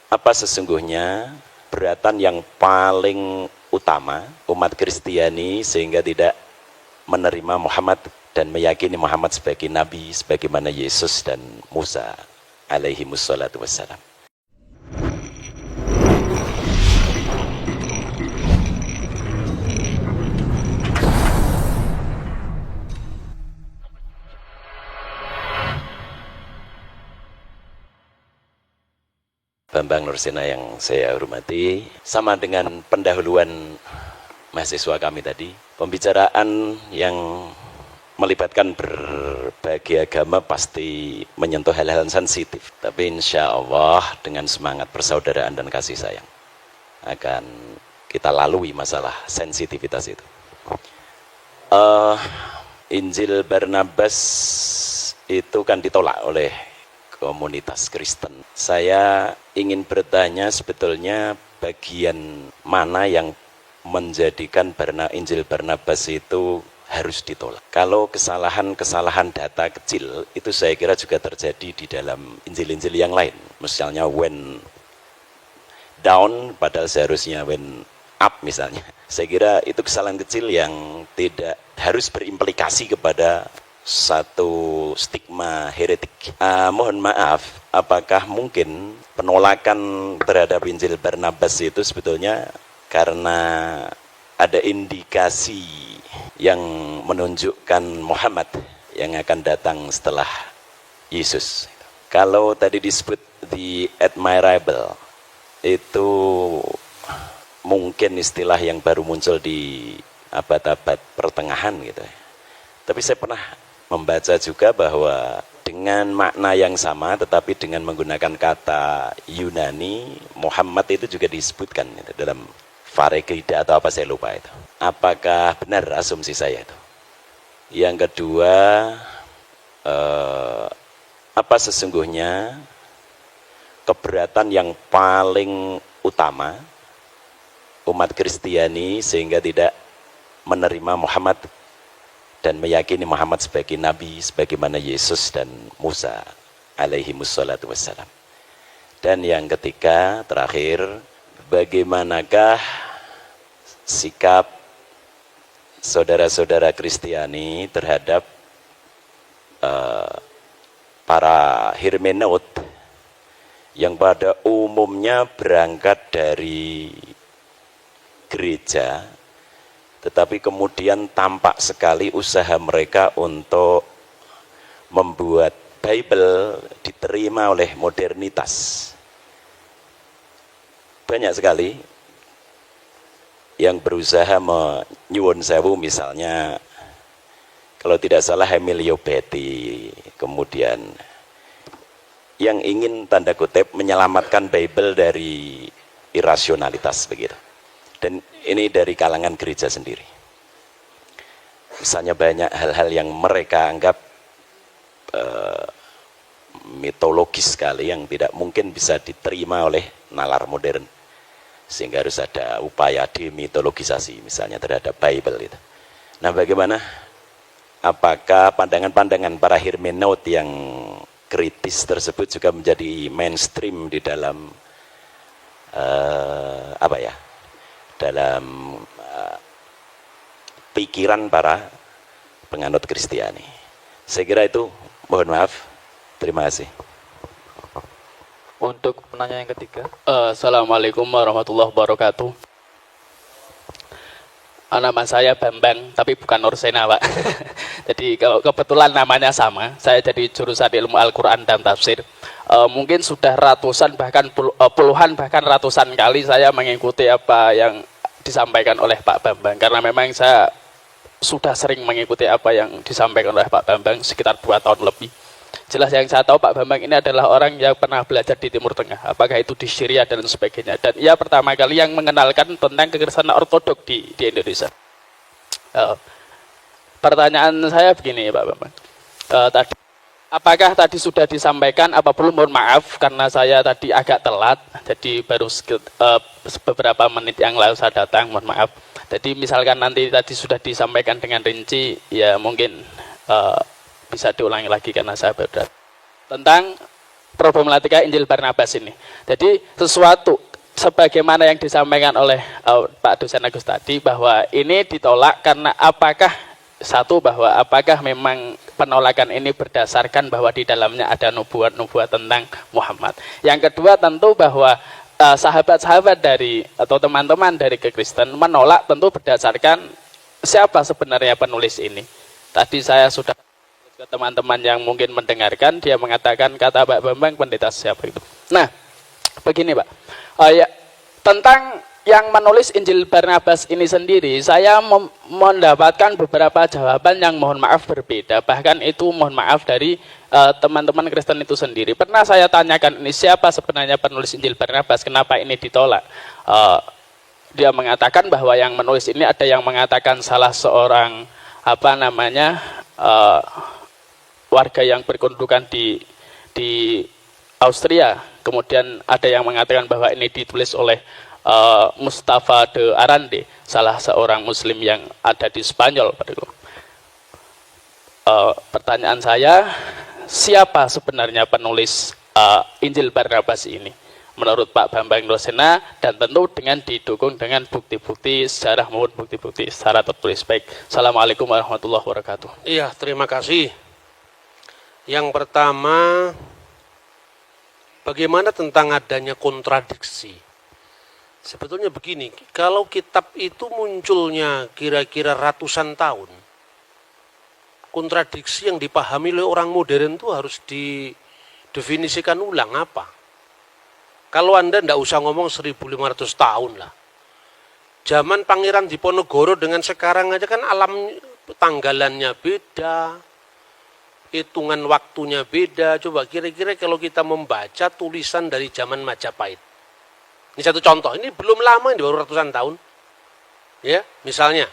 Apa sesungguhnya keberatan yang paling utama umat Kristiani sehingga tidak menerima Muhammad dan meyakini Muhammad sebagai nabi sebagaimana Yesus dan Musa alaihi wassalatu wassalam. Bambang Nursena yang saya hormati, sama dengan pendahuluan mahasiswa kami tadi, pembicaraan yang melibatkan berbagai agama pasti menyentuh hal-hal sensitif, tapi insya Allah dengan semangat persaudaraan dan kasih sayang akan kita lalui masalah sensitivitas itu. Injil Barnabas itu kan ditolak oleh komunitas Kristen. Saya ingin bertanya sebetulnya bagian mana yang menjadikan Injil Barnabas itu harus ditolak. Kalau kesalahan-kesalahan data kecil itu saya kira juga terjadi di dalam Injil-Injil yang lain. Misalnya when down padahal seharusnya when up misalnya. Saya kira itu kesalahan kecil yang tidak harus berimplikasi kepada satu stigma heretik. Mohon maaf, apakah mungkin penolakan terhadap Injil Barnabas itu sebetulnya karena ada indikasi yang menunjukkan Muhammad yang akan datang setelah Yesus. Kalau tadi disebut the admirable, itu mungkin istilah yang baru muncul di abad-abad pertengahan gitu. Tapi saya pernah membaca juga bahwa dengan makna yang sama tetapi dengan menggunakan kata Yunani, Muhammad itu juga disebutkan gitu, dalam Farekrida atau apa saya lupa itu. Apakah benar asumsi saya itu? Yang kedua, apa sesungguhnya keberatan yang paling utama umat Kristiani sehingga tidak menerima Muhammad dan meyakini Muhammad sebagai nabi sebagaimana Yesus dan Musa alaihi wassalatu wassalam. Dan yang ketiga, terakhir, bagaimanakah sikap saudara-saudara Kristiani terhadap para hermeneut yang pada umumnya berangkat dari gereja, tetapi kemudian tampak sekali usaha mereka untuk membuat Bible diterima oleh modernitas. Banyak sekali yang berusaha menyuwun sewu, misalnya kalau tidak salah Emilio Betti, kemudian yang ingin tanda kutip menyelamatkan Bible dari irasionalitas begitu. Dan ini dari kalangan gereja sendiri. Misalnya banyak hal-hal yang mereka anggap mitologis sekali yang tidak mungkin bisa diterima oleh nalar modern. Sehingga harus ada upaya demitologisasi misalnya terhadap Bible itu. Nah, bagaimana? Apakah pandangan-pandangan para hermeneut yang kritis tersebut juga menjadi mainstream di dalam dalam pikiran para penganut Kristiani. Saya kira itu, mohon maaf. Terima kasih. Untuk penanya yang ketiga, Assalamualaikum warahmatullahi wabarakatuh. Nama saya Bambang, tapi bukan Nursena, Pak. Jadi kalau kebetulan namanya sama, saya jadi jurusan ilmu Al-Quran dan Tafsir. Mungkin sudah ratusan bahkan puluhan bahkan ratusan kali saya mengikuti apa yang disampaikan oleh Pak Bambang, karena memang saya sudah sering mengikuti apa yang disampaikan oleh Pak Bambang sekitar 2 tahun lebih. Jelas yang saya tahu Pak Bambang ini adalah orang yang pernah belajar di Timur Tengah, apakah itu di Syria dan sebagainya, dan ia pertama kali yang mengenalkan tentang kekristenan ortodok di Indonesia. Pertanyaan saya begini Pak Bambang, apakah tadi sudah disampaikan apa belum? Mohon maaf karena saya tadi agak telat, jadi baru beberapa menit yang lalu saya datang, mohon maaf. Jadi misalkan nanti tadi sudah disampaikan dengan rinci, ya mungkin bisa diulangi lagi karena saya baru datang. Tentang problematika Injil Barnabas ini. Jadi sesuatu sebagaimana yang disampaikan oleh Pak Dosen Agus tadi, bahwa ini ditolak karena apakah memang penolakan ini berdasarkan bahwa di dalamnya ada nubuat-nubuat tentang Muhammad. Yang kedua tentu bahwa sahabat-sahabat dari atau teman-teman dari kekristen menolak tentu berdasarkan siapa sebenarnya penulis ini. Tadi saya sudah ke teman-teman yang mungkin mendengarkan, dia mengatakan kata Pak Bambang pendeta siapa itu. Nah, begini Pak, tentang yang menulis Injil Barnabas ini sendiri, saya mendapatkan beberapa jawaban yang mohon maaf berbeda. Bahkan itu mohon maaf dari teman-teman Kristen itu sendiri. Pernah saya tanyakan ini siapa sebenarnya penulis Injil Barnabas, kenapa ini ditolak? Dia mengatakan bahwa yang menulis ini ada yang mengatakan salah seorang warga yang berkedudukan di Austria. Kemudian ada yang mengatakan bahwa ini ditulis oleh Mustafa de Arande, salah seorang Muslim yang ada di Spanyol. Pertanyaan saya, siapa sebenarnya penulis Injil Barnabas ini? Menurut Pak Bambang Rosena, dan tentu dengan didukung dengan bukti-bukti sejarah maupun bukti-bukti secara tertulis. Baik, Assalamualaikum warahmatullahi wabarakatuh. Iya, terima kasih. Yang pertama, bagaimana tentang adanya kontradiksi? Sebetulnya begini, kalau kitab itu munculnya kira-kira ratusan tahun, kontradiksi yang dipahami oleh orang modern itu harus didefinisikan ulang apa. Kalau Anda tidak usah ngomong 1500 tahun lah. Zaman Pangeran Diponegoro dengan sekarang aja kan alam tanggalannya beda, hitungan waktunya beda. Coba kira-kira kalau kita membaca tulisan dari zaman Majapahit. Ini satu contoh, ini belum lama, ini baru ratusan tahun. Ya, misalnya,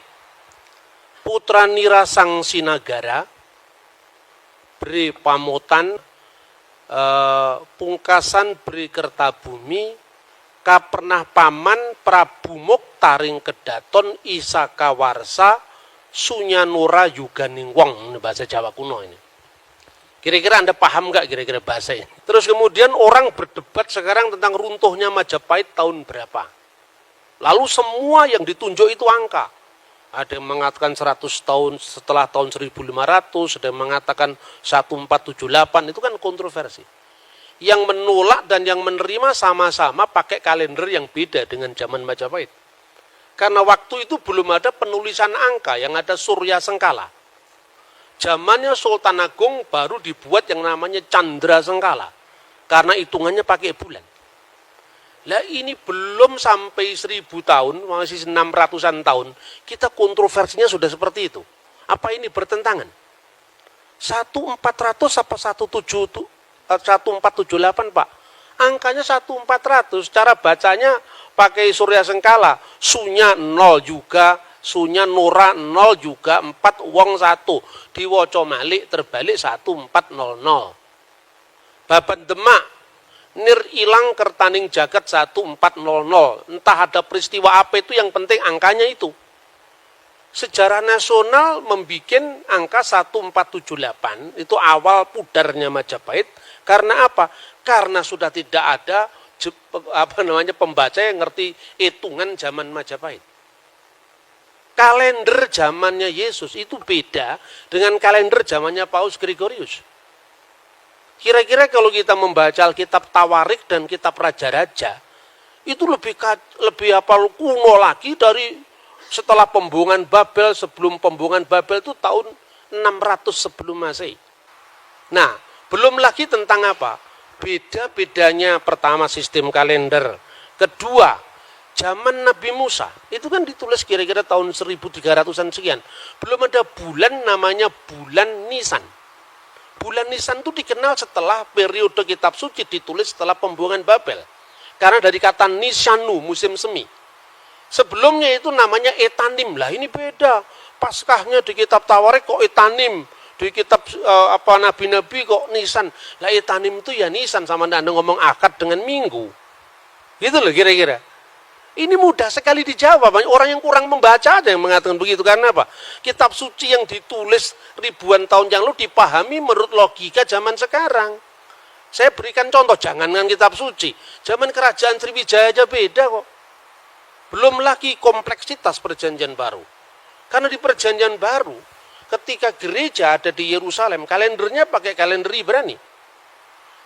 Putra Nira Sang Sinagara, Beri Pamotan, Pungkasan Beri Kertabumi, Kapernah Paman, Prabu Moktaring Kedaton, Isaka Warsa, Sunyanura Yuganing Wong, ini bahasa Jawa kuno ini. Kira-kira Anda paham nggak kira-kira bahasa ini? Terus kemudian orang berdebat sekarang tentang runtuhnya Majapahit tahun berapa. Lalu semua yang ditunjuk itu angka. Ada yang mengatakan 100 tahun setelah tahun 1500, ada yang mengatakan 1478, itu kan kontroversi. Yang menolak dan yang menerima sama-sama pakai kalender yang beda dengan zaman Majapahit. Karena waktu itu belum ada penulisan angka, yang ada Surya Sengkala. Zamannya Sultan Agung baru dibuat yang namanya Candra Sengkala. Karena hitungannya pakai bulan. Lah ini belum sampai 1000 tahun, masih 600-an tahun, kita kontroversinya sudah seperti itu. Apa ini bertentangan? 1400 apa 1478 Pak? Angkanya 1400, cara bacanya pakai Surya Sengkala, sunya 0 juga, sunya Nora 0 juga, 4 wong 1. Diwoco malik terbalik 1400. Baban Demak, nir ilang kertaning jagat 1400. Entah ada peristiwa apa itu, yang penting angkanya itu. Sejarah nasional membuat angka 1478, itu awal pudarnya Majapahit. Karena apa? Karena sudah tidak ada pembaca yang ngerti hitungan zaman Majapahit. Kalender zamannya Yesus itu beda dengan kalender zamannya Paus Gregorius. Kira-kira kalau kita membaca Alkitab Tawarik dan Kitab Raja-Raja, itu lebih kuno lagi dari setelah pembuangan Babel. Sebelum pembuangan Babel itu tahun 600 sebelum Masehi. Nah, belum lagi tentang apa? Beda-bedanya pertama sistem kalender. Kedua, zaman Nabi Musa, itu kan ditulis kira-kira tahun 1300-an sekian. Belum ada bulan namanya bulan Nisan. Bulan Nisan itu dikenal setelah periode kitab suci ditulis setelah pembuangan Babel. Karena dari kata Nisanu, musim semi. Sebelumnya itu namanya Etanim. Lah ini beda. Paskahnya di kitab Tawarik kok Etanim. Di kitab nabi-nabi kok Nisan. Lah Etanim itu ya Nisan, sama Anda ngomong akad dengan minggu. Gitu loh kira-kira. Ini mudah sekali dijawab. Orang yang kurang membaca aja yang mengatakan begitu. Karena apa? Kitab suci yang ditulis ribuan tahun yang lalu dipahami menurut logika zaman sekarang. Saya berikan contoh, jangankan kitab suci. Zaman kerajaan Sriwijaya aja beda kok. Belum lagi kompleksitas perjanjian baru. Karena di perjanjian baru, ketika gereja ada di Yerusalem, kalendernya pakai kalender Ibrani.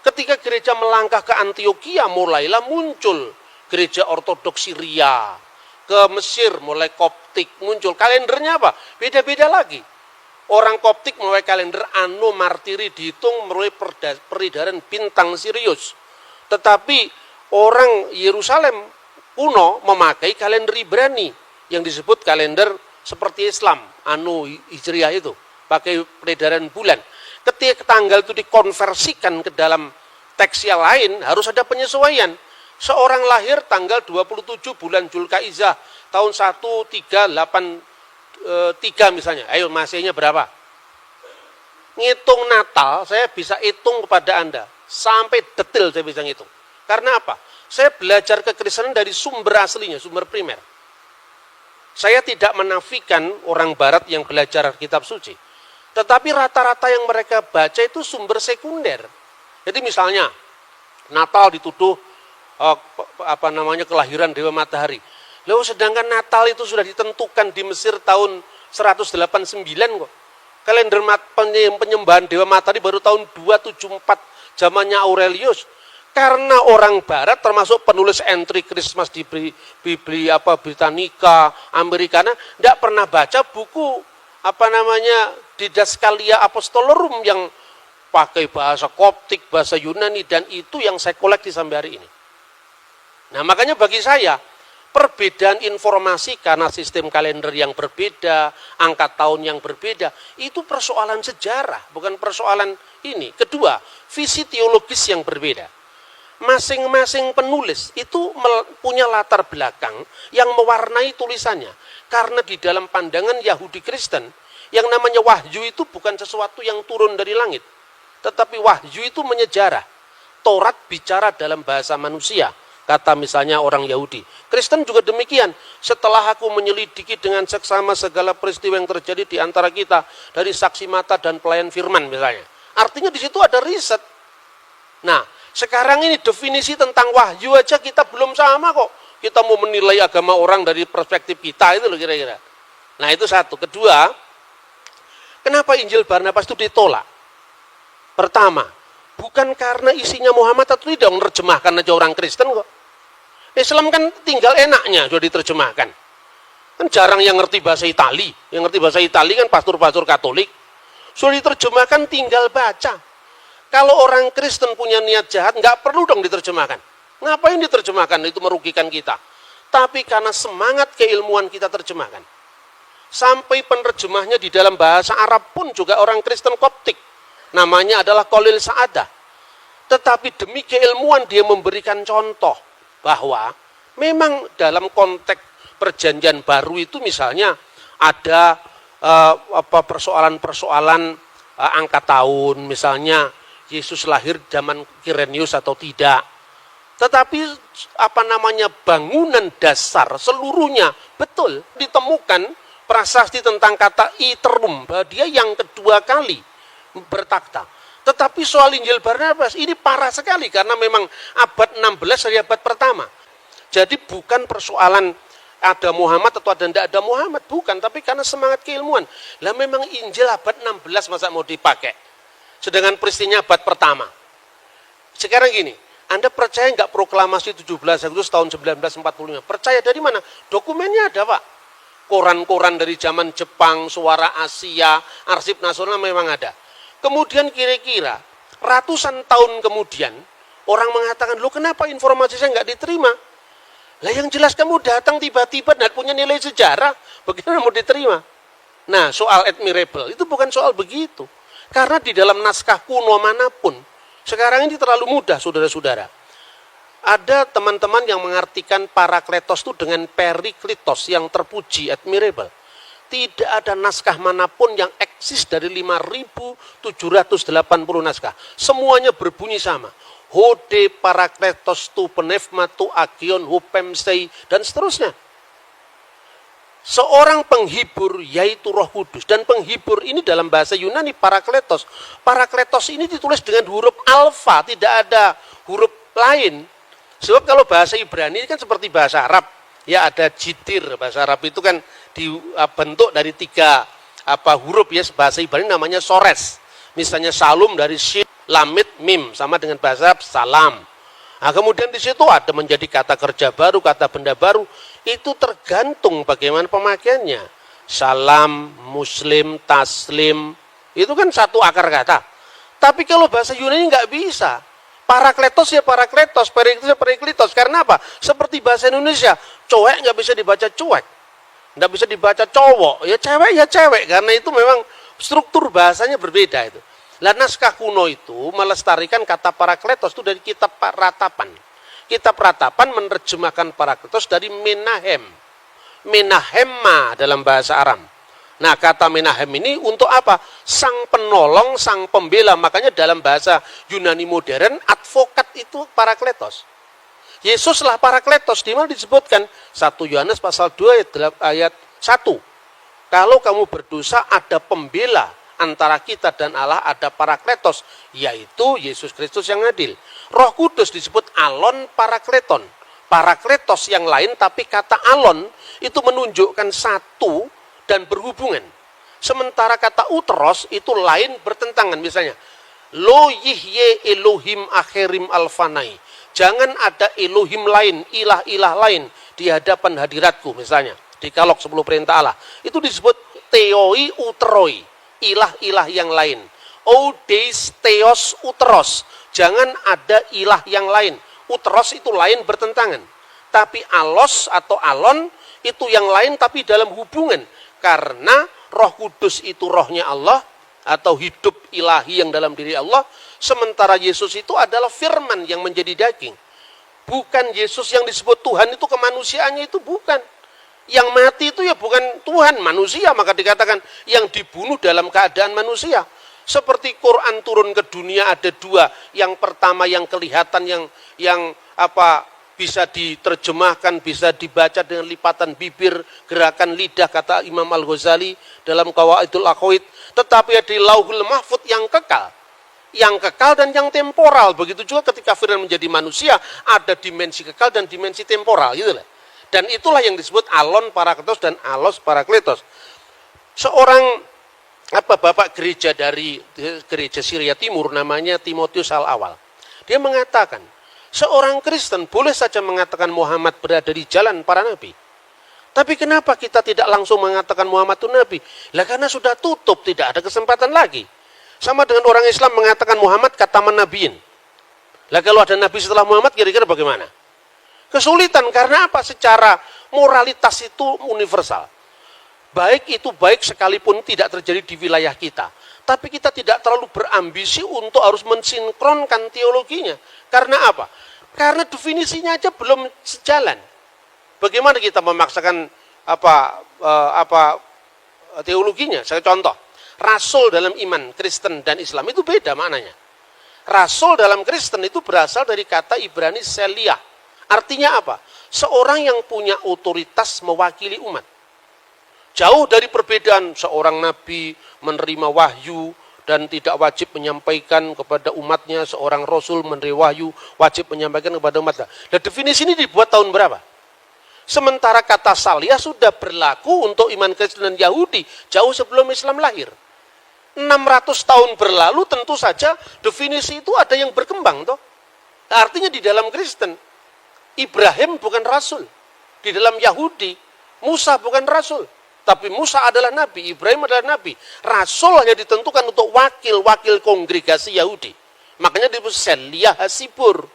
Ketika gereja melangkah ke Antioquia, mulailah muncul gereja ortodoks Syria. Ke Mesir, mulai Koptik muncul. Kalendernya apa? Beda-beda lagi. Orang Koptik mulai kalender Anno Martiri dihitung melalui peredaran bintang Sirius. Tetapi orang Yerusalem kuno memakai kalender Ibrani yang disebut kalender seperti Islam, Anno Hijriah itu, pakai peredaran bulan. Ketika tanggal itu dikonversikan ke dalam teks yang lain, harus ada penyesuaian. Seorang lahir tanggal 27 bulan Julkaizah tahun 1383 misalnya. Ayo masihnya berapa? Ngitung Natal, saya bisa hitung kepada Anda. Sampai detail saya bisa ngitung. Karena apa? Saya belajar kekristenan dari sumber aslinya, sumber primer. Saya tidak menafikan orang barat yang belajar kitab suci. Tetapi rata-rata yang mereka baca itu sumber sekunder. Jadi misalnya, Natal dituduh kelahiran Dewa Matahari. Lalu sedangkan Natal itu sudah ditentukan di Mesir tahun 189 kok. Kalender penyembahan Dewa Matahari baru tahun 274 zamannya Aurelius. Karena orang barat termasuk penulis entry Christmas di Britannica, Americana, tidak pernah baca buku Didaskalia Apostolorum yang pakai bahasa Koptik, bahasa Yunani, dan itu yang saya koleksi sampai hari ini. Nah, makanya bagi saya, perbedaan informasi karena sistem kalender yang berbeda, angka tahun yang berbeda, itu persoalan sejarah, bukan persoalan ini. Kedua, visi teologis yang berbeda. Masing-masing penulis itu punya latar belakang yang mewarnai tulisannya. Karena di dalam pandangan Yahudi Kristen, yang namanya wahyu itu bukan sesuatu yang turun dari langit. Tetapi wahyu itu menyejarah. Taurat bicara dalam bahasa manusia. Kata misalnya orang Yahudi. Kristen juga demikian. Setelah aku menyelidiki dengan seksama segala peristiwa yang terjadi di antara kita, dari saksi mata dan pelayan firman misalnya. Artinya di situ ada riset. Nah, sekarang ini definisi tentang wahyu aja kita belum sama kok. Kita mau menilai agama orang dari perspektif kita, itu loh kira-kira. Nah, itu satu. Kedua, kenapa Injil Barnabas itu ditolak? Pertama, bukan karena isinya Muhammad atau tidak, menerjemahkan aja orang Kristen kok. Islam kan tinggal enaknya sudah diterjemahkan. Kan jarang yang ngerti bahasa Itali. Yang ngerti bahasa Itali kan pastor-pastor Katolik. Sudah diterjemahkan tinggal baca. Kalau orang Kristen punya niat jahat, nggak perlu dong diterjemahkan. Ngapain diterjemahkan? Itu merugikan kita. Tapi karena semangat keilmuan kita terjemahkan. Sampai penerjemahnya di dalam bahasa Arab pun juga orang Kristen Koptik. Namanya adalah Khalil Sa'adah. Tetapi demi keilmuan dia memberikan contoh bahwa memang dalam konteks perjanjian baru itu misalnya ada persoalan-persoalan angka tahun, misalnya Yesus lahir zaman Kirenius atau tidak. Tetapi bangunan dasar seluruhnya betul ditemukan prasasti tentang kata iterum, bahwa dia yang kedua kali bertakhta. Tetapi soal Injil Barnabas ini parah sekali karena memang abad 16 dari abad pertama. Jadi bukan persoalan ada Muhammad atau ada tidak ada Muhammad, bukan, tapi karena semangat keilmuan. Lah memang Injil abad 16 masa mau dipakai? Sedangkan peristiwanya abad pertama. Sekarang gini, Anda percaya nggak proklamasi 17 Agustus tahun 1945? Percaya dari mana? Dokumennya ada, Pak. Koran-koran dari zaman Jepang, Suara Asia, Arsip Nasional memang ada. Kemudian kira-kira ratusan tahun kemudian orang mengatakan, loh kenapa informasi saya nggak diterima? Lah yang jelas kamu datang tiba-tiba dan punya nilai sejarah, bagaimana mau diterima? Nah, soal admirable itu bukan soal begitu. Karena di dalam naskah kuno manapun, sekarang ini terlalu mudah saudara-saudara. Ada teman-teman yang mengartikan Parakletos itu dengan Periklitos yang terpuji, admirable. Tidak ada naskah manapun yang eksis dari 5.780 naskah. Semuanya berbunyi sama. Hode Parakletos tu penefma tu agion hupemsei dan seterusnya. seorang penghibur yaitu Roh Kudus. Dan penghibur ini dalam bahasa Yunani parakletos. Parakletos ini ditulis dengan huruf alfa, tidak ada huruf lain. Sebab kalau bahasa Ibrani kan seperti bahasa Arab, ya ada jitir. Bahasa Arab itu kan dibentuk dari 3 huruf, ya. Bahasa Ibrani namanya sores. Misalnya salum dari shin, lamit, mim, sama dengan bahasa Arab salam. Nah, kemudian di situ ada menjadi kata kerja baru, kata benda baru. Itu tergantung bagaimana pemakaiannya. Salam, muslim, taslim, itu kan satu akar kata. Tapi kalau bahasa Yunani nggak bisa. Parakletos ya parakletos, periklitos ya periklitos. Karena apa? Seperti bahasa Indonesia, cowek nggak bisa dibaca cuek, nggak bisa dibaca cowok, ya cewek. Karena itu memang struktur bahasanya berbeda itu. Lah naskah kuno itu melestarikan kata parakletos itu dari kitab Ratapan. Kitab Ratapan menerjemahkan parakletos dari menahem. Menahemma dalam bahasa Aram. Nah, kata menahem ini untuk apa? Sang penolong, sang pembela. Makanya dalam bahasa Yunani modern, advokat itu parakletos. Yesuslah parakletos. Di mana disebutkan 1 Yohanes pasal 2 ayat 1. Kalau kamu berdosa ada pembela antara kita dan Allah, ada parakletos, yaitu Yesus Kristus yang adil. Roh Kudus disebut alon parakleton. Parakletos yang lain, tapi kata alon itu menunjukkan satu dan berhubungan. Sementara kata uteros itu lain bertentangan. Misalnya, lo yihye Elohim akhirim alfanai. Jangan ada Elohim lain, ilah-ilah lain di hadapan hadiratku. Misalnya, di Kalok 10 perintah Allah. Itu disebut theoi uteroi. Ilah-ilah yang lain. Odeis theos uteros. Jangan ada ilah yang lain. Uteros itu lain bertentangan. Tapi alos atau alon itu yang lain tapi dalam hubungan. Karena Roh Kudus itu rohnya Allah atau hidup ilahi yang dalam diri Allah. Sementara Yesus itu adalah firman yang menjadi daging. Bukan Yesus yang disebut Tuhan itu kemanusiaannya itu bukan. Yang mati itu ya bukan Tuhan, manusia, maka dikatakan yang dibunuh dalam keadaan manusia. Seperti Quran turun ke dunia ada 2. Yang pertama yang kelihatan yang bisa diterjemahkan, bisa dibaca dengan lipatan bibir, gerakan lidah, kata Imam Al-Ghazali dalam Qawaidul Aqaid. Tetapi ada Lauhul Mahfud yang kekal. Yang kekal dan yang temporal. Begitu juga ketika firman menjadi manusia, ada dimensi kekal dan dimensi temporal, gitu lah. Dan itulah yang disebut alon parakletos dan alos parakletos. Seorang bapak gereja dari gereja Syria Timur namanya Timotius Al-Awal. Dia mengatakan, seorang Kristen boleh saja mengatakan Muhammad berada di jalan para nabi. Tapi kenapa kita tidak langsung mengatakan Muhammad itu nabi? Lah karena sudah tutup, tidak ada kesempatan lagi. Sama dengan orang Islam mengatakan Muhammad kataman nabiin. Lah kalau ada nabi setelah Muhammad kira-kira bagaimana? Kesulitan karena apa? Secara moralitas itu universal. Baik itu baik sekalipun tidak terjadi di wilayah kita. Tapi kita tidak terlalu berambisi untuk harus mensinkronkan teologinya. Karena apa? Karena definisinya aja belum sejalan. Bagaimana kita memaksakan teologinya? Saya contoh. Rasul dalam iman Kristen dan Islam itu beda maknanya. Rasul dalam Kristen itu berasal dari kata Ibrani Seliah. Artinya apa? Seorang yang punya otoritas mewakili umat. Jauh dari perbedaan seorang nabi menerima wahyu dan tidak wajib menyampaikan kepada umatnya, seorang rasul menerima wahyu wajib menyampaikan kepada umatnya. Dan definisi ini dibuat tahun berapa? Sementara kata saliyah sudah berlaku untuk iman Kristen dan Yahudi jauh sebelum Islam lahir. 600 tahun berlalu tentu saja definisi itu ada yang berkembang toh. Artinya di dalam Kristen Ibrahim bukan rasul. Di dalam Yahudi, Musa bukan rasul. Tapi Musa adalah nabi, Ibrahim adalah nabi. Rasul hanya ditentukan untuk wakil-wakil kongregasi Yahudi. Makanya disebut Seliyah Hasibur.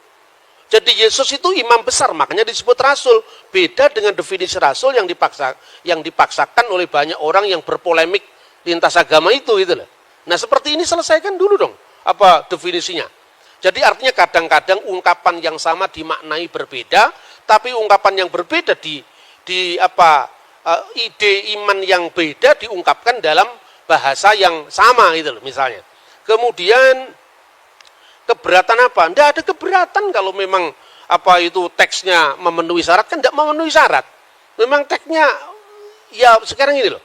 Jadi Yesus itu imam besar, makanya disebut rasul. Beda dengan definisi rasul yang dipaksakan oleh banyak orang yang berpolemik lintas agama itu. Gitu loh. Nah seperti ini selesaikan dulu dong apa definisinya. Jadi artinya kadang-kadang ungkapan yang sama dimaknai berbeda, tapi ungkapan yang berbeda ide iman yang beda diungkapkan dalam bahasa yang sama gitu loh misalnya. Kemudian keberatan apa? Tidak ada keberatan kalau memang teksnya memenuhi syarat, kan tidak memenuhi syarat. Memang teksnya Ya sekarang ini loh,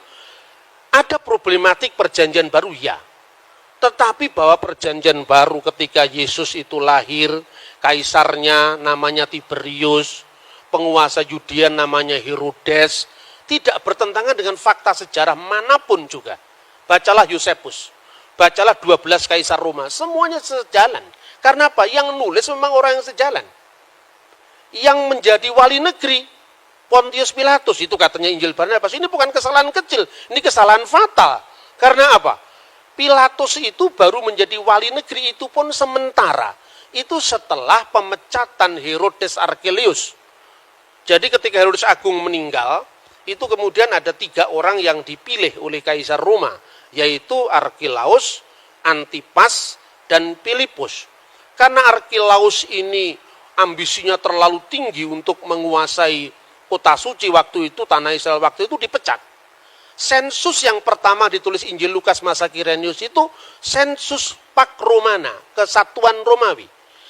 ada problematik perjanjian baru ya. Tetapi bahwa perjanjian baru ketika Yesus itu lahir, kaisarnya namanya Tiberius, penguasa Yudea namanya Herodes, tidak bertentangan dengan fakta sejarah manapun juga. Bacalah Yosefus, bacalah 12 kaisar Roma, semuanya sejalan. Karena apa? Yang nulis memang orang yang sejalan. Yang menjadi wali negeri, Pontius Pilatus, itu katanya Injil Barnabas, ini bukan kesalahan kecil, ini kesalahan fatal. Karena apa? Pilatus itu baru menjadi wali negeri, itu pun sementara. Itu setelah pemecatan Herodes Archelaus. Jadi ketika Herodes Agung meninggal, itu kemudian ada 3 orang yang dipilih oleh Kaisar Roma, yaitu Archelaus, Antipas, dan Filipus. Karena Archelaus ini ambisinya terlalu tinggi untuk menguasai kota suci waktu itu, tanah Israel waktu itu, dipecat. Sensus yang pertama ditulis Injil Lukas masa Kirenius itu sensus Pax Romana, kesatuan Romawi.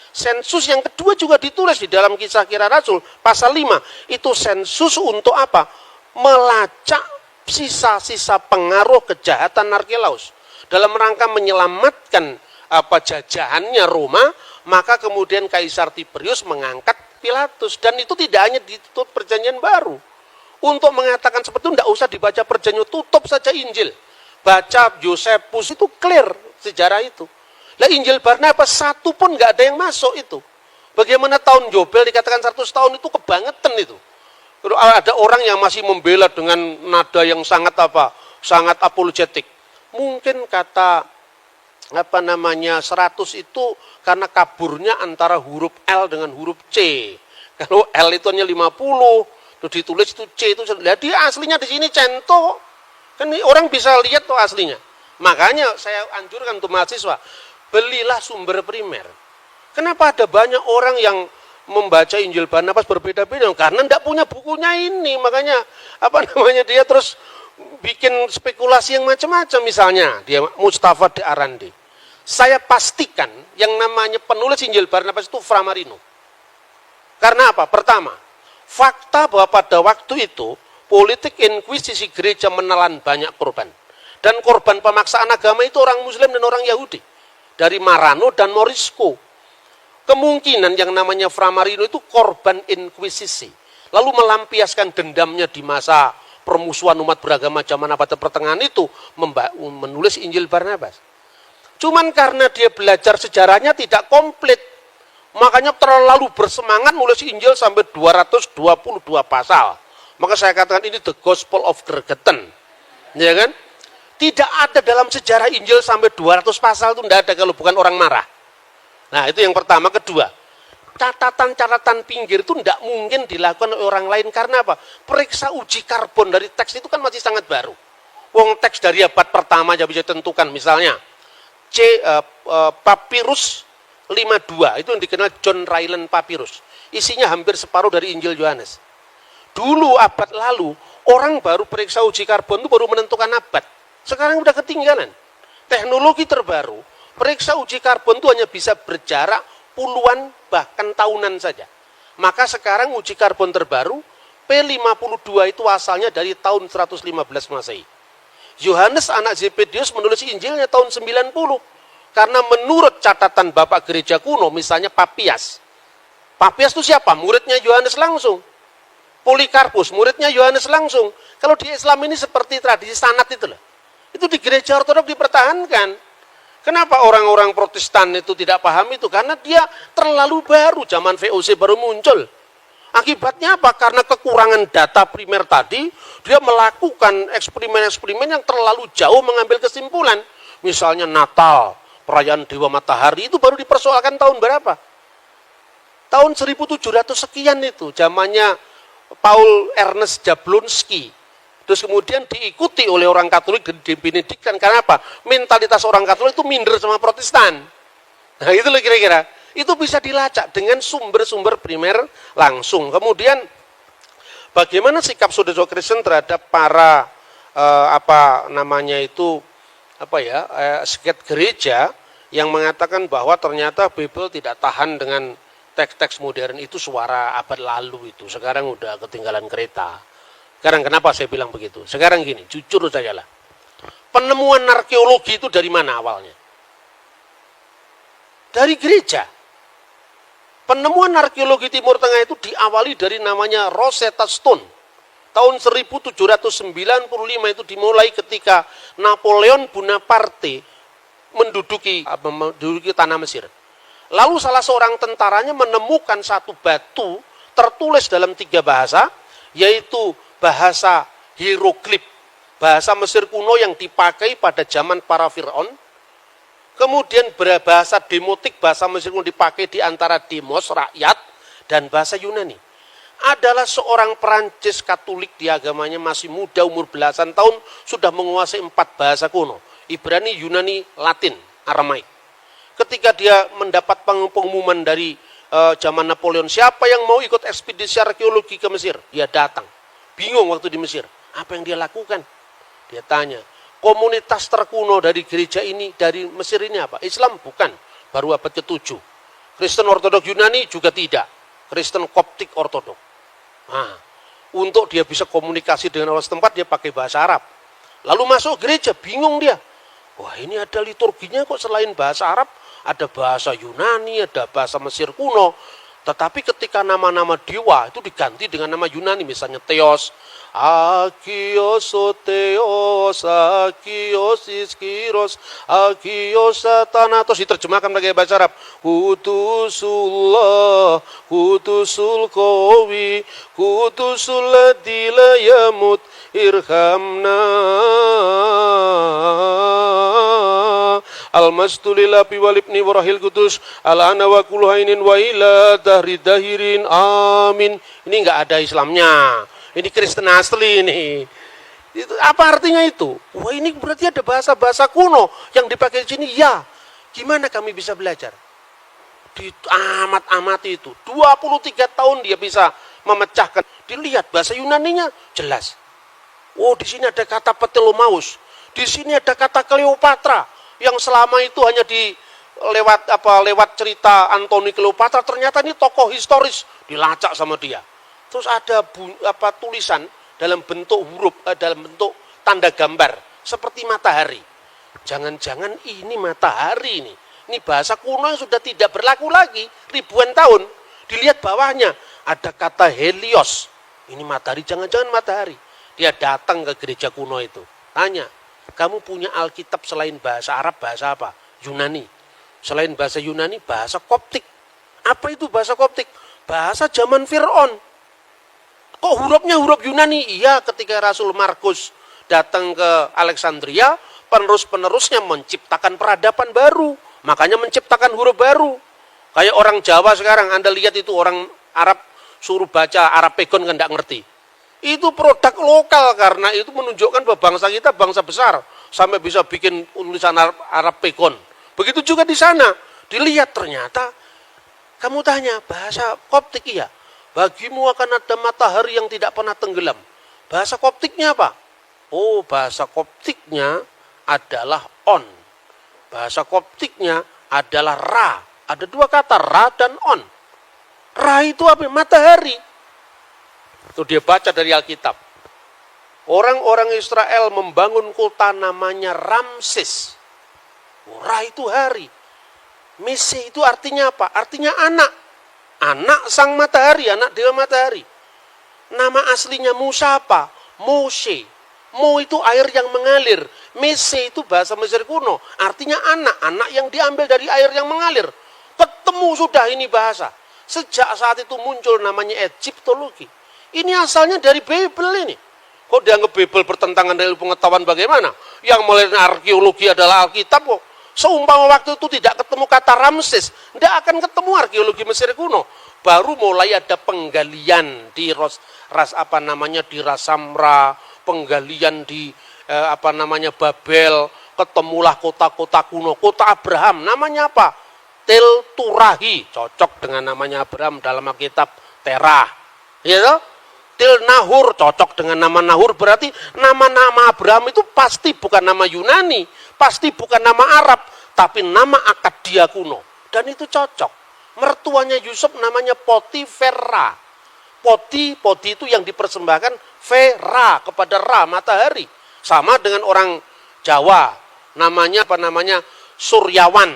Sensus yang kedua juga ditulis di dalam Kisah Kira Rasul pasal 5. Itu sensus untuk apa? Melacak sisa-sisa pengaruh kejahatan Archelaus. Dalam rangka menyelamatkan jajahannya Roma, maka kemudian Kaisar Tiberius mengangkat Pilatus. Dan itu tidak hanya ditutup perjanjian baru. Untuk mengatakan seperti itu, tidak usah dibaca perjanjian, tutup saja Injil. Baca Yosefus, itu clear sejarah itu. Lah Injil Barnabas satu pun nggak ada yang masuk itu. Bagaimana tahun Yobel dikatakan 100 tahun itu kebangetan itu. Ada orang yang masih membela dengan nada yang sangat sangat apologetik. Mungkin kata 100 itu karena kaburnya antara huruf L dengan huruf C. Kalau L itu hanya 50, terus ditulis itu C itu, dia aslinya di sini cento, kan orang bisa lihat tuh aslinya. Makanya saya anjurkan untuk mahasiswa, belilah sumber primer. Kenapa ada banyak orang yang membaca Injil Barnabas berbeda-beda? Karena tidak punya bukunya ini, makanya dia terus bikin spekulasi yang macam-macam. Misalnya dia Mustafa de Arandi. Saya pastikan yang namanya penulis Injil Barnabas itu Framarino. Karena apa? Pertama, fakta bahwa pada waktu itu politik inkuisisi gereja menelan banyak korban. Dan korban pemaksaan agama itu orang Muslim dan orang Yahudi. Dari Marano dan Morisco. Kemungkinan yang namanya Framarino itu korban inkuisisi. Lalu melampiaskan dendamnya di masa permusuhan umat beragama zaman abad pertengahan itu, menulis Injil Barnabas. Cuman karena dia belajar sejarahnya tidak komplit, makanya terlalu bersemangat nulis Injil sampai 222 pasal. Maka saya katakan ini the gospel of Gregetan. Ya kan? Tidak ada dalam sejarah Injil sampai 200 pasal itu tidak ada kalau bukan orang marah. Nah, itu yang pertama. Kedua, catatan-catatan pinggir itu tidak mungkin dilakukan oleh orang lain. Karena apa? Periksa uji karbon dari teks itu kan masih sangat baru. Wong teks dari abad pertama aja bisa ditentukan. Misalnya, Papyrus 52, itu yang dikenal John Ryland Papyrus. Isinya hampir separuh dari Injil Yohanes. Dulu abad lalu, orang baru periksa uji karbon itu baru menentukan abad. Sekarang udah ketinggalan. Teknologi terbaru, periksa uji karbon itu hanya bisa berjarak puluhan bahkan tahunan saja. Maka sekarang uji karbon terbaru, P52 itu asalnya dari tahun 115 Masehi. Yohanes anak Zebedius menulis Injilnya tahun 90. Karena menurut catatan Bapak Gereja kuno, misalnya Papias. Papias itu siapa? Muridnya Yohanes langsung. Polikarpus, muridnya Yohanes langsung. Kalau di Islam ini seperti tradisi sanad itu loh. Itu di gereja ortodoks dipertahankan. Kenapa orang-orang Protestan itu tidak paham itu? Karena dia terlalu baru, zaman VOC baru muncul. Akibatnya apa? Karena kekurangan data primer tadi, dia melakukan eksperimen-eksperimen yang terlalu jauh mengambil kesimpulan. Misalnya Natal, perayaan Dewa Matahari, itu baru dipersoalkan tahun berapa? Tahun 1700 sekian itu, zamannya Paul Ernest Jablonski. Terus kemudian diikuti oleh orang Katolik di Benediktan. Karena apa? Mentalitas orang Katolik itu minder sama Protestan. Nah itu loh kira-kira. Itu bisa dilacak dengan sumber-sumber primer langsung. Kemudian bagaimana sikap saudara Kristen terhadap para seket gereja yang mengatakan bahwa ternyata Bible tidak tahan dengan teks-teks modern, itu suara abad lalu itu. Sekarang udah ketinggalan kereta. Sekarang kenapa saya bilang begitu? Sekarang gini, jujur saja lah. Penemuan arkeologi itu dari mana awalnya? Dari gereja. Penemuan arkeologi Timur Tengah itu diawali dari namanya Rosetta Stone. Tahun 1795 itu dimulai ketika Napoleon Bonaparte menduduki tanah Mesir. Lalu salah seorang tentaranya menemukan satu batu tertulis dalam 3 bahasa, yaitu bahasa hieroglif, bahasa Mesir kuno yang dipakai pada zaman para Fir'aun. Kemudian bahasa demotik, bahasa Mesir kuno dipakai di antara demos, rakyat, dan bahasa Yunani. Adalah seorang Perancis Katolik, di agamanya masih muda, umur belasan tahun, sudah menguasai 4 bahasa kuno. Ibrani, Yunani, Latin, Aramaik. Ketika dia mendapat pengumuman dari zaman Napoleon, siapa yang mau ikut ekspedisi arkeologi ke Mesir? Dia datang. Bingung waktu di Mesir. Apa yang dia lakukan? Dia tanya, komunitas terkuno dari gereja ini, dari Mesir ini apa? Islam? Bukan. Baru abad ke-7. Kristen Ortodok Yunani juga tidak. Kristen Koptik Ortodok. Nah, untuk dia bisa komunikasi dengan orang setempat, dia pakai bahasa Arab. Lalu masuk gereja, bingung dia. Wah, ini ada liturginya kok selain bahasa Arab, ada bahasa Yunani, ada bahasa Mesir kuno. Tetapi ketika nama-nama dewa itu diganti dengan nama Yunani, misalnya Theos, Agios, Theos, Agios, Iskiros, Agios, Thanatos, diterjemahkan pakai bahasa Arab. Kudusullah, Kudusul Qawi, Kudusul Ladzi la yamut, irhamna. Al-Mastulil Abi Walibni Warahil Kudus Al-Ana wa Kulhainin wa ila Dahri Dahirin Amin. Ini enggak ada Islamnya. Ini Kristen asli ini. Itu apa artinya itu? Wah, ini berarti ada bahasa-bahasa kuno yang dipakai di sini. Ya, gimana kami bisa belajar? Di amat-amati itu. 23 tahun dia bisa memecahkan. Dilihat bahasa Yunaninya jelas. Oh, di sini ada kata Ptolomaus. Di sini ada kata Kleopatra. Yang selama itu hanya lewat cerita Antoni Kleopatra, ternyata ini tokoh historis, dilacak sama dia. Terus ada tulisan dalam bentuk huruf, dalam bentuk tanda gambar seperti matahari. Jangan-jangan ini matahari ini. Ini bahasa kuno yang sudah tidak berlaku lagi ribuan tahun. Dilihat bawahnya ada kata Helios. Ini matahari, jangan-jangan matahari. Dia datang ke gereja kuno itu, tanya, kamu punya Alkitab selain bahasa Arab, bahasa apa? Yunani. Selain bahasa Yunani, bahasa Koptik. Apa itu bahasa Koptik? Bahasa zaman Fir'aun. Kok hurufnya huruf Yunani? Iya, ketika Rasul Markus datang ke Alexandria, penerus-penerusnya menciptakan peradaban baru. Makanya menciptakan huruf baru. Kayak orang Jawa sekarang, Anda lihat itu orang Arab, suruh baca Arab Pegon kan tidak ngerti. Itu produk lokal karena itu menunjukkan bahwa bangsa kita bangsa besar sampai bisa bikin tulisan Arab Pegon. Begitu juga di sana. Dilihat ternyata kamu tanya bahasa Koptik, iya. Bagimu akan ada matahari yang tidak pernah tenggelam. Bahasa Koptiknya apa? Oh, bahasa Koptiknya adalah on. Bahasa Koptiknya adalah ra. Ada 2 kata, ra dan on. Ra itu apa? Matahari. Itu dia baca dari Alkitab. Orang-orang Israel membangun kota namanya Ramses. Ra itu hari. Mese itu artinya apa? Artinya anak. Anak sang matahari, anak dewa matahari. Nama aslinya Musa apa? Moshe. Mo itu air yang mengalir. Mese itu bahasa Mesir kuno. Artinya anak. Anak yang diambil dari air yang mengalir. Ketemu sudah ini bahasa. Sejak saat itu muncul namanya Egyptologi. Ini asalnya dari Bible ini. Kok dianggap Bible bertentangan dengan pengetahuan bagaimana? Yang mulai arkeologi adalah Alkitab kok. Seumpama waktu itu tidak ketemu kata Ramses, tidak akan ketemu arkeologi Mesir kuno. Baru mulai ada penggalian di di Rasamra, penggalian di Babel, ketemulah kota-kota kuno, kota Abraham. Namanya apa? Tel Turahi, cocok dengan namanya Abraham dalam Alkitab Terah. Ya, Til Nahur, cocok dengan nama Nahur, berarti nama-nama Abraham itu pasti bukan nama Yunani, pasti bukan nama Arab, tapi nama Akadia kuno. Dan itu cocok. Mertuanya Yusuf namanya Potifera. Podi itu yang dipersembahkan Vera kepada Ra, matahari. Sama dengan orang Jawa, namanya Suryawan.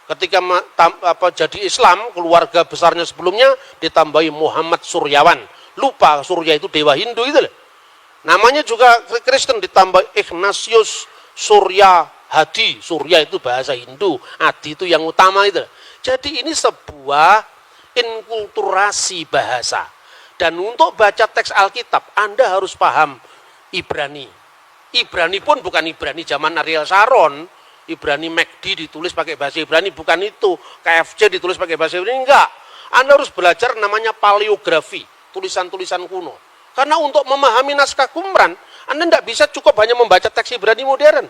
Ketika jadi Islam, keluarga besarnya sebelumnya ditambahi Muhammad Suryawan. Lupa Surya itu dewa Hindu itu. Namanya juga Kristen ditambah Ignatius Surya Hadi. Surya itu bahasa Hindu, Hadi itu yang utama itu. Jadi ini sebuah inkulturasi bahasa. Dan untuk baca teks Alkitab, Anda harus paham Ibrani. Ibrani pun bukan Ibrani zaman Ariel Sharon. Ibrani MacD ditulis pakai bahasa Ibrani, bukan itu. KFC ditulis pakai bahasa Ibrani, enggak. Anda harus belajar namanya paleografi, tulisan-tulisan kuno. Karena untuk memahami naskah Qumran, Anda tidak bisa cukup hanya membaca teks Ibrani modern.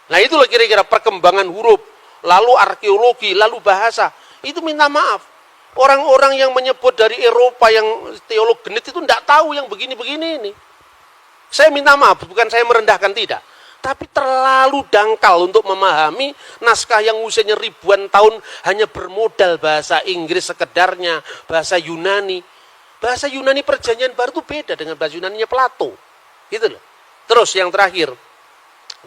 Nah itulah kira-kira perkembangan huruf, lalu arkeologi, lalu bahasa. Itu minta maaf. Orang-orang yang menyebut dari Eropa yang teolog genit itu tidak tahu yang begini-begini ini. Saya minta maaf, bukan saya merendahkan, tidak. Tapi terlalu dangkal untuk memahami naskah yang usianya ribuan tahun hanya bermodal bahasa Inggris sekedarnya, bahasa Yunani. Bahasa Yunani Perjanjian Baru itu beda dengan bahasa Yunaninya Plato. Gitu loh. Terus yang terakhir,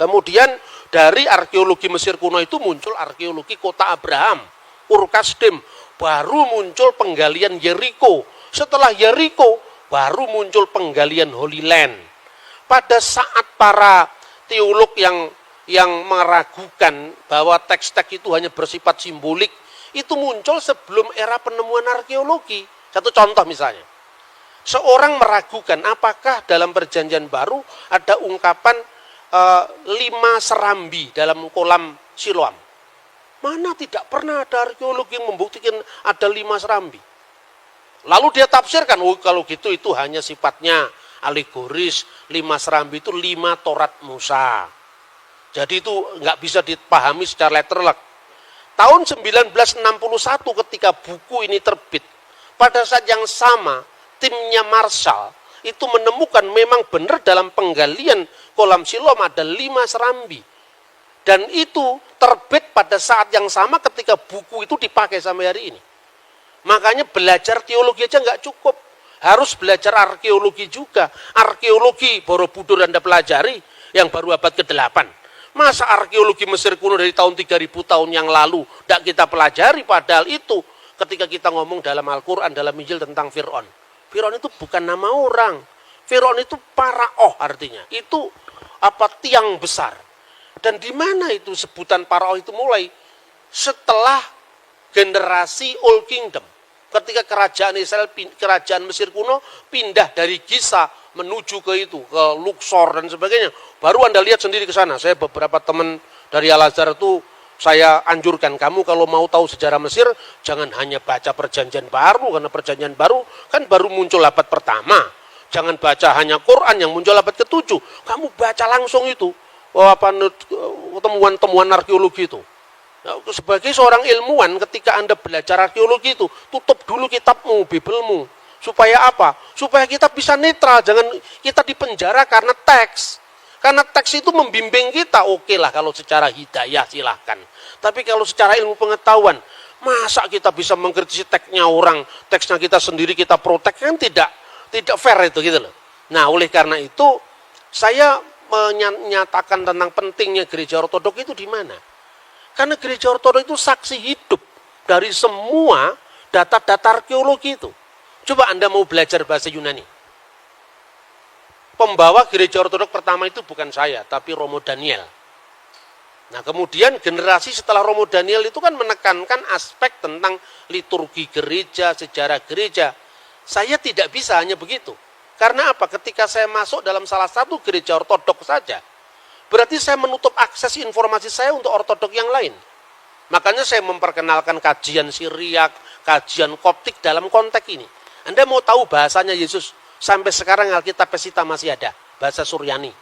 kemudian dari arkeologi Mesir kuno itu muncul arkeologi kota Abraham, Ur-Kasdim. Baru muncul penggalian Yeriko. Setelah Yeriko, baru muncul penggalian Holy Land. Pada saat para teolog yang meragukan bahwa teks-teks itu hanya bersifat simbolik, itu muncul sebelum era penemuan arkeologi. Satu contoh misalnya, seorang meragukan apakah dalam Perjanjian Baru ada ungkapan 5 serambi dalam kolam Siloam. Mana tidak pernah ada arkeolog yang membuktikan ada 5 serambi. Lalu dia tafsirkan, oh kalau gitu itu hanya sifatnya alegoris, 5 serambi itu 5 Taurat Musa. Jadi itu nggak bisa dipahami secara literal. Tahun 1961 ketika buku ini terbit, pada saat yang sama timnya Marshall itu menemukan memang benar dalam penggalian kolam Siloam ada 5 serambi. Dan itu terbit pada saat yang sama ketika buku itu dipakai sampai hari ini. Makanya belajar teologi aja nggak cukup. Harus belajar arkeologi juga. Arkeologi Borobudur Anda pelajari yang baru abad ke-8. Masa arkeologi Mesir kuno dari tahun 3000 tahun yang lalu tidak kita pelajari, padahal itu ketika kita ngomong dalam Al-Quran, dalam Injil tentang Fir'aun. Fir'aun itu bukan nama orang. Fir'aun itu paraoh artinya. Itu tiang besar. Dan di mana itu sebutan paraoh itu mulai? Setelah generasi Old Kingdom. Ketika kerajaan Israel, kerajaan Mesir kuno pindah dari Giza menuju ke Luxor dan sebagainya. Baru Anda lihat sendiri ke sana. Saya beberapa teman dari Al-Azhar itu saya anjurkan, kamu kalau mau tahu sejarah Mesir, jangan hanya baca Perjanjian Baru, karena Perjanjian Baru kan baru muncul abad pertama. Jangan baca hanya Quran yang muncul abad ke-7. Kamu baca langsung itu. Temuan-temuan arkeologi itu. Nah, sebagai seorang ilmuwan, ketika Anda belajar arkeologi itu, tutup dulu kitabmu, Bibelmu. Supaya apa? Supaya kita bisa netral, jangan kita dipenjara karena teks. Karena teks itu membimbing kita, oke lah kalau secara hidayah silahkan. Tapi kalau secara ilmu pengetahuan, masa kita bisa mengkritisi teksnya orang, teksnya kita sendiri kita protek, kan tidak fair itu gitu loh. Nah, oleh karena itu, saya menyatakan tentang pentingnya gereja ortodok itu di mana? Karena gereja ortodok itu saksi hidup dari semua data-data arkeologi itu. Coba Anda mau belajar bahasa Yunani. Pembawa gereja ortodok pertama itu bukan saya, tapi Romo Daniel. Nah, kemudian generasi setelah Romo Daniel itu kan menekankan aspek tentang liturgi gereja, sejarah gereja. Saya tidak bisa hanya begitu. Karena apa? Ketika saya masuk dalam salah satu gereja ortodok saja, berarti saya menutup akses informasi saya untuk ortodok yang lain. Makanya saya memperkenalkan kajian Syriak, kajian Koptik dalam konteks ini. Anda mau tahu bahasanya Yesus? Sampai sekarang Alkitab Pesita masih ada, bahasa Suryani.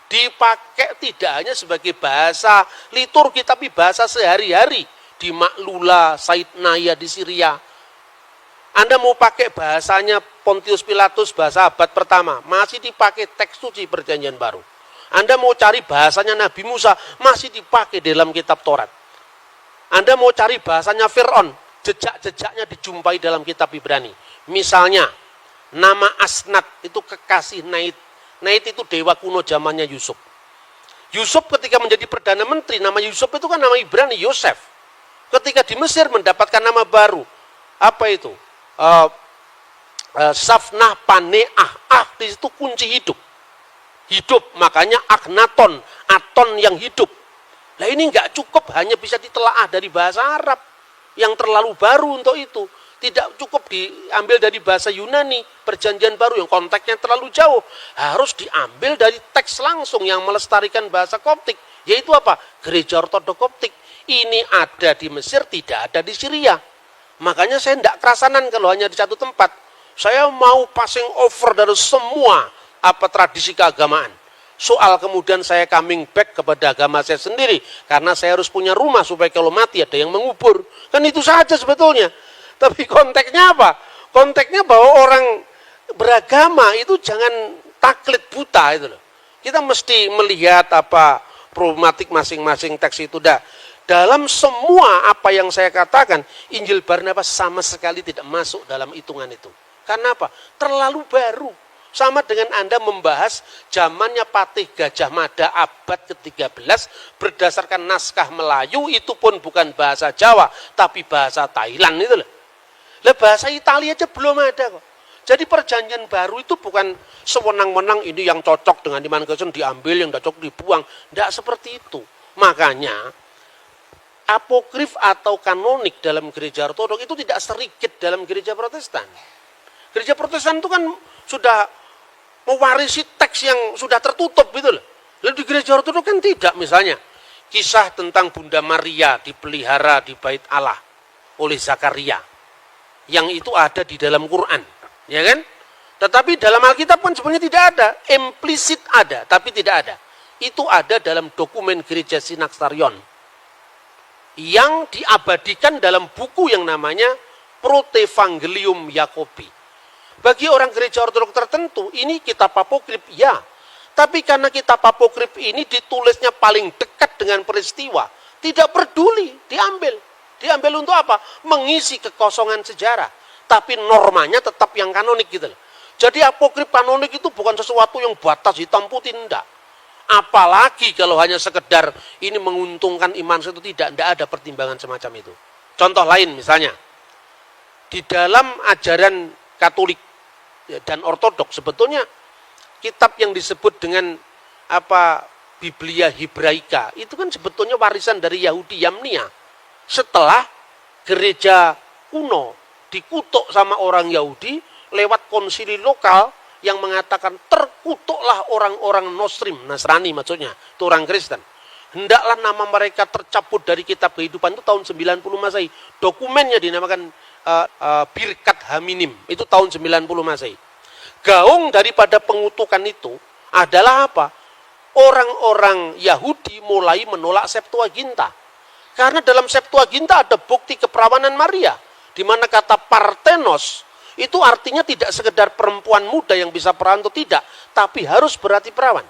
Dipakai tidak hanya sebagai bahasa liturgi, tapi bahasa sehari-hari. Di Maklula, Said Naya di Syria. Anda mau pakai bahasanya Pontius Pilatus, bahasa abad pertama, masih dipakai teks suci Perjanjian Baru. Anda mau cari bahasanya Nabi Musa, masih dipakai dalam kitab Taurat. Anda mau cari bahasanya Fir'aun, jejak-jejaknya dijumpai dalam kitab Ibrani. Misalnya, Nama Asnat itu kekasih Nait. Nait itu dewa kuno zamannya Yusuf. Yusuf ketika menjadi Perdana Menteri, nama Yusuf itu kan nama Ibrani, Yosef. Ketika di Mesir mendapatkan nama baru. Apa itu? Safnah Paneah. Di situ kunci hidup. Hidup, makanya Akhenaton, Aton yang hidup. Nah ini nggak cukup hanya bisa ditelaah dari bahasa Arab yang terlalu baru untuk itu. Tidak cukup diambil dari bahasa Yunani, perjanjian baru yang konteksnya terlalu jauh. Harus diambil dari teks langsung yang melestarikan bahasa Koptik. Yaitu apa? Gereja Ortodok Koptik. Ini ada di Mesir, tidak ada di Syria. Makanya saya tidak kerasanan kalau hanya di satu tempat. Saya mau passing over dari semua tradisi keagamaan. Soal kemudian saya coming back kepada agama saya sendiri. Karena saya harus punya rumah supaya kalau mati ada yang mengubur. Kan itu saja sebetulnya. Tapi konteksnya apa? Konteksnya bahwa orang beragama itu jangan taklid buta itu loh. Kita mesti melihat problematik masing-masing teks itu. Dalam semua apa yang saya katakan, Injil Barnabas sama sekali tidak masuk dalam hitungan itu. Karena apa? Terlalu baru. Sama dengan Anda membahas zamannya Patih Gajah Mada abad ke-13 berdasarkan naskah Melayu, itu pun bukan bahasa Jawa, tapi bahasa Thailand itu loh. Lah bahasa Italia aja belum ada kok. Jadi perjanjian baru itu bukan sewenang-wenang ini yang cocok dengan iman Kristen diambil, yang tidak cocok dibuang. Tidak seperti itu. Makanya apokrif atau kanonik dalam gereja Ortodok itu tidak serigit dalam gereja Protestan. Gereja Protestan itu kan sudah mewarisi teks yang sudah tertutup gitu loh. Lalu di gereja Ortodok kan tidak, misalnya kisah tentang Bunda Maria dipelihara di Bait Allah oleh Zakaria. Yang itu ada di dalam Quran, ya kan? Tetapi dalam Alkitab kan sebenarnya tidak ada, implisit ada, tapi tidak ada. Itu ada dalam dokumen gereja Synaxarion yang diabadikan dalam buku yang namanya Protevangelium Yakobi. Bagi orang gereja Ortodok tertentu, ini kitab apokrif, ya. Tapi karena kitab apokrif ini ditulisnya paling dekat dengan peristiwa, tidak peduli, diambil. Diambil untuk apa? Mengisi kekosongan sejarah. Tapi normanya tetap yang kanonik gitu loh. Jadi apokrif kanonik itu bukan sesuatu yang batas hitam putih, enggak. Apalagi kalau hanya sekedar ini menguntungkan iman itu, tidak ada pertimbangan semacam itu. Contoh lain misalnya, di dalam ajaran Katolik dan Ortodok sebetulnya kitab yang disebut dengan Biblia Hebraika itu kan sebetulnya warisan dari Yahudi Yamnia. Setelah gereja kuno dikutuk sama orang Yahudi lewat konsili lokal yang mengatakan terkutuklah orang-orang Nasrani maksudnya, itu orang Kristen. Hendaklah nama mereka tercabut dari kitab kehidupan, itu tahun 90 Masehi. Dokumennya dinamakan Birkat Haminim, itu tahun 90 Masehi. Gaung daripada pengutukan itu adalah apa? Orang-orang Yahudi mulai menolak Septuaginta. Karena dalam Septuaginta ada bukti keperawanan Maria, di mana kata Parthenos itu artinya tidak sekedar perempuan muda yang bisa perawan atau tidak, tapi harus berarti perawan.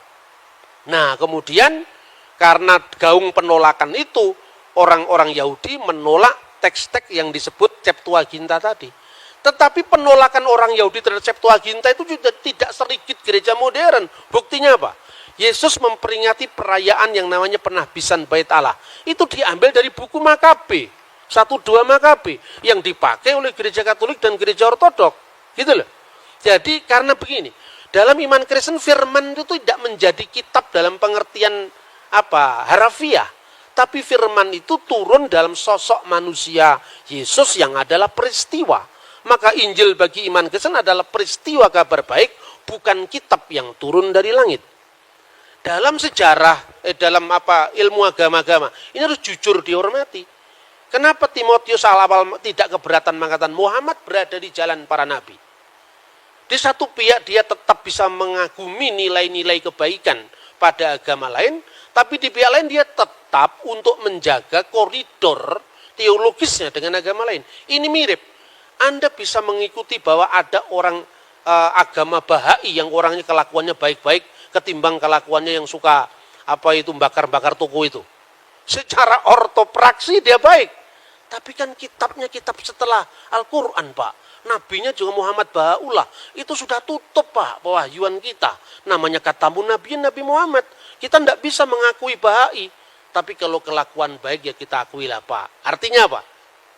Nah, kemudian karena gaung penolakan itu, orang-orang Yahudi menolak teks-teks yang disebut Septuaginta tadi. Tetapi penolakan orang Yahudi terhadap Septuaginta itu juga tidak serigit gereja modern. Buktinya apa? Yesus memperingati perayaan yang namanya penahbisan Bait Allah. Itu diambil dari buku Makabe, 1-2 Makabe, yang dipakai oleh gereja Katolik dan gereja Ortodok. Gitu loh. Jadi karena begini, dalam iman Kristen firman itu tidak menjadi kitab dalam pengertian harafiah. Tapi firman itu turun dalam sosok manusia Yesus yang adalah peristiwa. Maka Injil bagi iman Kristen adalah peristiwa kabar baik, bukan kitab yang turun dari langit. Dalam sejarah, dalam ilmu agama-agama, ini harus jujur dihormati. Kenapa Timotius awal tidak keberatan mengatakan Muhammad berada di jalan para nabi? Di satu pihak dia tetap bisa mengagumi nilai-nilai kebaikan pada agama lain, tapi di pihak lain dia tetap untuk menjaga koridor teologisnya dengan agama lain. Ini mirip. Anda bisa mengikuti bahwa ada orang agama Bahai yang orangnya kelakuannya baik-baik, ketimbang kelakuannya yang suka bakar-bakar toko itu. Secara ortopraksi dia baik, Tapi kan kitabnya kitab setelah Al-Quran, Pak. Nabinya juga Muhammad Ba'ullah. Itu sudah tutup, Pak, pewahyuan kita. Namanya katamu Nabi Muhammad. Kita tidak bisa mengakui bahai. Tapi kalau kelakuan baik ya kita akui lah, Pak. Artinya apa?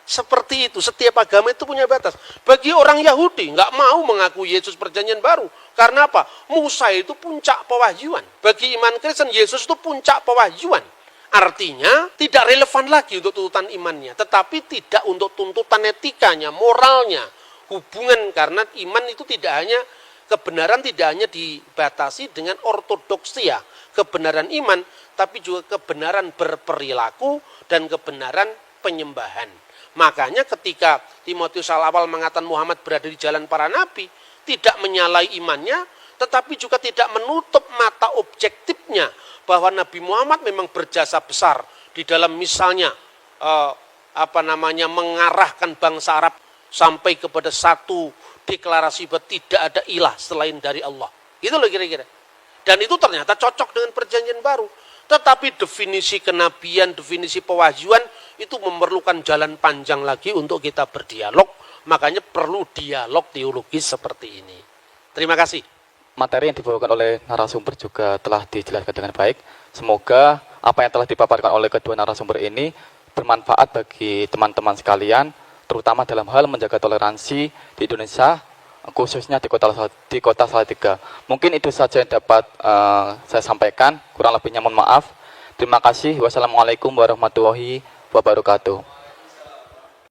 Seperti itu, setiap agama itu punya batas. Bagi orang Yahudi, nggak mau mengakui Yesus perjanjian baru. Karena apa? Musa itu puncak pewahyuan. Bagi iman Kristen, Yesus itu puncak pewahyuan. Artinya, tidak relevan lagi untuk tuntutan imannya. Tetapi tidak untuk tuntutan etikanya, moralnya. Hubungan, karena iman itu tidak hanya, kebenaran tidak hanya dibatasi dengan ortodoksia. Kebenaran iman, tapi juga kebenaran berperilaku dan kebenaran penyembahan. Makanya ketika Timotius awal mengatakan Muhammad berada di jalan para nabi, tidak menyalahi imannya, tetapi juga tidak menutup mata objektifnya bahwa Nabi Muhammad memang berjasa besar di dalam misalnya mengarahkan bangsa Arab sampai kepada satu deklarasi bahwa tidak ada ilah selain dari Allah. Itu loh kira-kira. Dan itu ternyata cocok dengan perjanjian baru. Tetapi definisi kenabian, definisi pewahyuan itu memerlukan jalan panjang lagi untuk kita berdialog. Makanya perlu dialog teologis seperti ini. Terima kasih. Materi yang dibawakan oleh narasumber juga telah dijelaskan dengan baik. Semoga apa yang telah dipaparkan oleh kedua narasumber ini bermanfaat bagi teman-teman sekalian, terutama dalam hal menjaga toleransi di Indonesia, khususnya di kota Salatiga. Mungkin itu saja yang dapat saya sampaikan. Kurang lebihnya mohon maaf. Terima kasih. Wassalamualaikum warahmatullahi wabarakatuh.